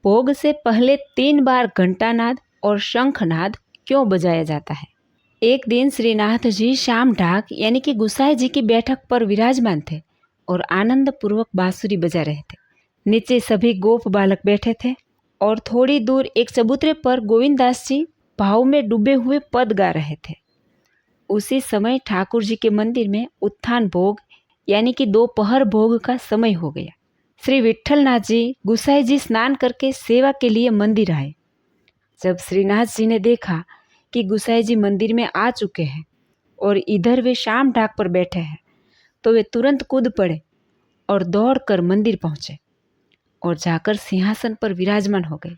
भोग से पहले 3 बार घंटानाद और शंखनाद क्यों बजाया जाता है? एक दिन श्रीनाथ जी शाम ढाक यानी कि गुसाई जी की बैठक पर विराजमान थे और आनंद पूर्वक बांसुरी बजा रहे थे। नीचे सभी गोप बालक बैठे थे और थोड़ी दूर एक चबूतरे पर गोविंददास जी भाव में डूबे हुए पद गा रहे थे। उसी समय ठाकुर जी के मंदिर में उत्थान भोग यानी कि दोपहर भोग का समय हो गया। श्री विट्ठलनाथ जी गुसाई जी स्नान करके सेवा के लिए मंदिर आए। जब श्रीनाथ जी ने देखा कि गुसाई जी मंदिर में आ चुके हैं और इधर वे शाम ढाक पर बैठे हैं, तो वे तुरंत कूद पड़े और दौड़कर मंदिर पहुंचे और जाकर सिंहासन पर विराजमान हो गए।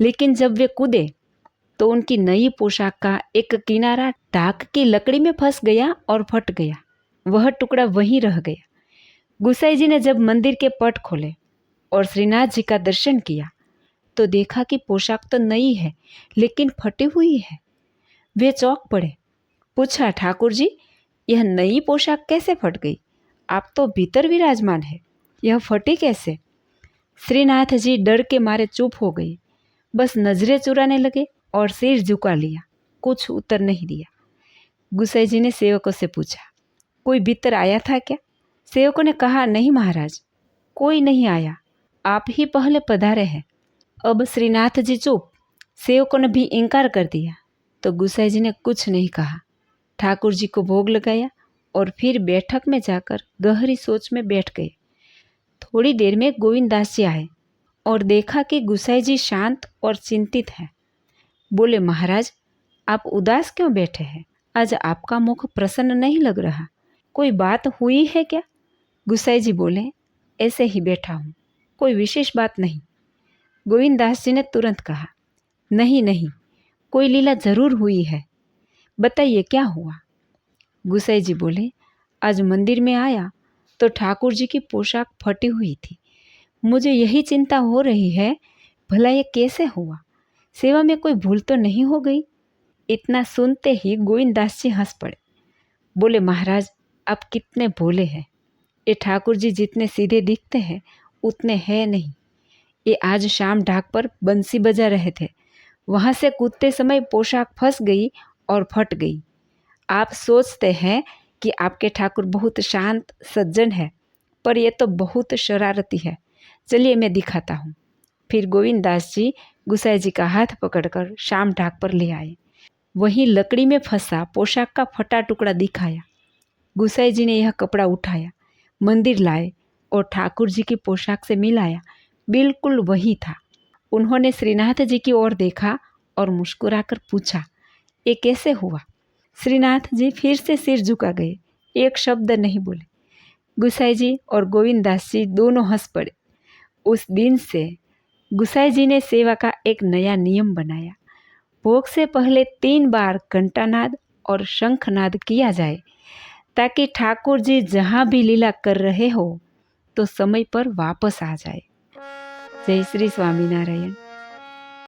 लेकिन जब वे कूदे तो उनकी नई पोशाक का एक किनारा ढाक की लकड़ी में फंस गया और फट गया। वह टुकड़ा वहीं रह गया। गुसाई जी ने जब मंदिर के पट खोले और श्रीनाथ जी का दर्शन किया तो देखा कि पोशाक तो नई है लेकिन फटी हुई है। वे चौंक पड़े। पूछा, ठाकुर जी, यह नई पोशाक कैसे फट गई? आप तो भीतर विराजमान है, यह फटी कैसे? श्रीनाथ जी डर के मारे चुप हो गए, बस नजरें चुराने लगे और सिर झुका लिया, कुछ उत्तर नहीं दिया। गुसाई जी ने सेवकों से पूछा, कोई भीतर आया था क्या? सेवकों ने कहा, नहीं महाराज, कोई नहीं आया, आप ही पहले पधारे हैं। अब श्रीनाथ जी चुप। सेवकों ने भी इनकार कर दिया तो गुसाई जी ने कुछ नहीं कहा। ठाकुर जी को भोग लगाया और फिर बैठक में जाकर गहरी सोच में बैठ गए। थोड़ी देर में गोविंददास जी आए और देखा कि गुसाई जी शांत और चिंतित हैं। बोले, महाराज, आप उदास क्यों बैठे हैं? आज आपका मुख प्रसन्न नहीं लग रहा, कोई बात हुई है क्या? गुसाई जी बोले, ऐसे ही बैठा हूँ, कोई विशेष बात नहीं। गोविंददास जी ने तुरंत कहा, नहीं नहीं, कोई लीला जरूर हुई है, बताइए क्या हुआ? गुसाई जी बोले, आज मंदिर में आया तो ठाकुर जी की पोशाक फटी हुई थी। मुझे यही चिंता हो रही है, भला ये कैसे हुआ? सेवा में कोई भूल तो नहीं हो गई? इतना सुनते ही गोविंददास जी हंस पड़े। बोले, महाराज, आप कितने भोले हैं। ये ठाकुर जी जितने सीधे दिखते हैं उतने हैं नहीं। ये आज शाम ढाक पर बंसी बजा रहे थे, वहां से कूदते समय पोशाक फंस गई और फट गई। आप सोचते हैं कि आपके ठाकुर बहुत शांत सज्जन है, पर यह तो बहुत शरारती है। चलिए मैं दिखाता हूँ। फिर गोविंददास जी गुसाई जी का हाथ पकड़कर शाम ढाक पर ले आए। वहीं लकड़ी में फंसा पोशाक का फटा टुकड़ा दिखाया। गुसाई जी ने यह कपड़ा उठाया, मंदिर लाए और ठाकुर जी की पोशाक से मिलाया, बिल्कुल वही था। उन्होंने श्रीनाथ जी की ओर देखा और मुस्कुराकर पूछा, ये कैसे हुआ? श्रीनाथ जी फिर से सिर झुका गए, एक शब्द नहीं बोले। गुसाई जी और गोविंददास जी दोनों हंस पड़े। उस दिन से गुसाई जी ने सेवा का एक नया नियम बनाया। भोग से पहले 3 बार घंटानाद और शंखनाद किया जाए ताकि ठाकुर जी जहाँ भी लीला कर रहे हो तो समय पर वापस आ जाए। जय श्री स्वामीनारायण।